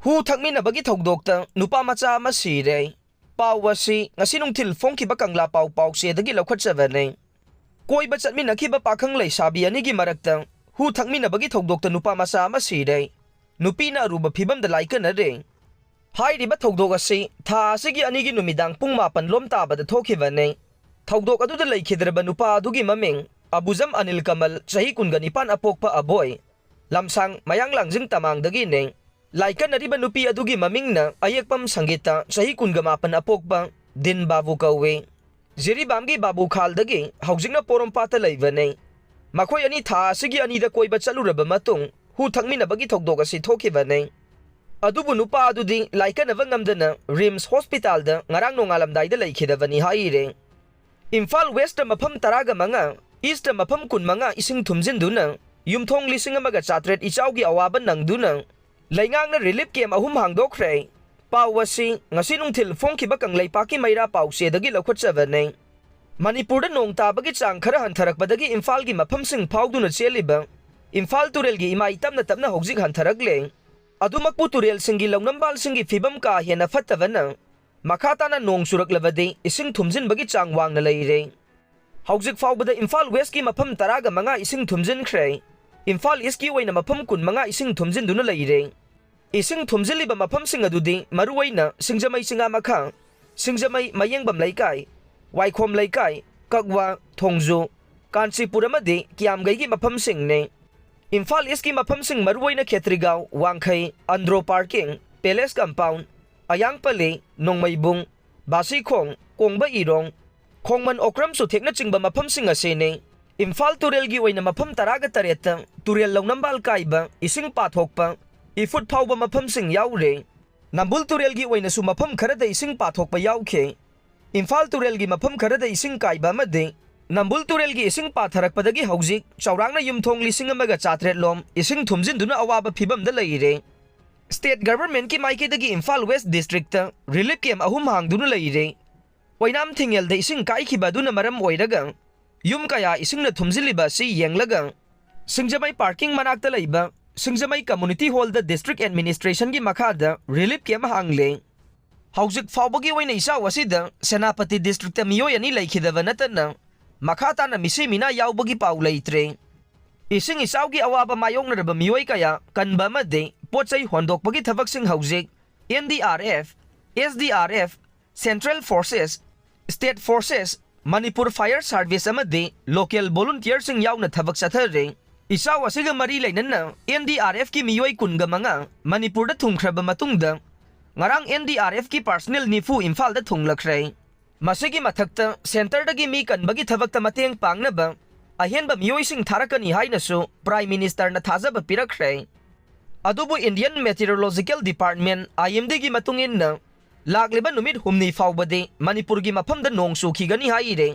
Hu Thakminnabagi Thoudokta Nupamacha Shire Pawasi ngasi nungthil phongkhiba kangla pau sedagi lokhatchabane koiba chatminakhiba pakhang leisabi anigi marakta hu Thakminnabagi Thoudokta Nupamacha Shire nupina aruba phibamda laikanare hairiba thoudok asi tha asigi anigi numidang pung 8 lom tabada thokhibane thoudok aduda leikhidraba nupa adugi maming Abuzam Anil Kamal sahi kunganipan apokpa aboy lamsang mayang langjing tamangdagi ne Laikan nariba nupi adugi maming na ayekpam sanggita sahi kungamapan apokpa din babu kawe. Ziri bamgi babu khaldagi haujing na porompata laibane. Makoy ani tha sige ani da koiba chaluraba matung hu Thakminnabagi Thoudok asi thokibane. Adubu nupa adudi laikan avangamdana Rims Hospital da ngarang nongalamdai da laikhidavani haire. Imphal West Mapham taraga manga East Mapham kun manga ising Thumjinduna Yumthong lising amaga chatret Echaogi Awaba Nangduna Leingakna relief camp ahum Hangdokhre pawasi ngasi nungthil phongkhiba kanglei paki maira pau sedagi lokhatchabane Manipurda nong tabagi chang khara hantharakpadagi Imphal gi mapham sing phauduna cheliba Imphal turel gi imai tamna tamna hojik hantharakle adumakpu turel singi longnambal singi fibam ka hena phattavana makhatana nong suraklawadi ising thumjinbagi chang wangna leire hojik faubada Imphal West gi mapham taraga manga ising thumjinkhre Imphal East ki waina mapham kun manga ising Thumjinduna leire ising thumjiliba mapham sing adudi maruwaina singjamai singa makha singjamai mayengbam laikai waikhom laikai kakwa thongju kanchipur amadi kiamgai gi mapham sing ne Imphal East ki mapham sing maruwaina khetrigaw wangkhai andro parking palace compound ayangpale nongmaibung basikhong kongba irong khongman okram su thekna chingba mapham sing asene Imphal turel gi waina mapham taraga tareta turel longnambal kaiba ising pathokpa ifut phauba mapham sing yaure nambul turel gi waina su mapham kharada ising pathokpa yaukhe Imphal turel gi mapham kharada ising kaiba made nambul turel gi ising patharakpadagi hojik chaurangna Yumthong lising amaga chatret lom ising Thumjinduna awaba phibam da leire state government ki maikidagi Imphal West district ta relief camp ahum hangduna leire wainam thingel da ising kaikhibaduna maram oiraga Yum kaya ising na thumjiliba si yenglaga singjamai parking manakta laiba singjamai community hall da district administration gi makhada relief camp hangle haujik faubagi waina isa wasida senapati district ta miyoy ani laikhidava natana makhata na misi mina yaubagi pau leitre ising isaugi awaba mayong naraba miyoy kaya kanba made pochai hondokpagi thabak sing haujik NDRF SDRF Central Forces State Forces Manipur Fire Service amadi local volunteers sing yauna thabak sathare isaw asiga mari lainana NDRF ki miyoy kunga manga Manipur da thungkhraba matungda ngarang NDRF ki personnel nifu Imphal da thunglakre masigi mathakta center dagi mi kanbagi thabak ta mateng pangnaba ahenba miyoy sing tharakani haina su Prime Minister na thajaba pirakre adubu Indian Meteorological Department IMD gi matungin na Lagliba numit humni faubade Manipur gi mafamda nong sukhigani haire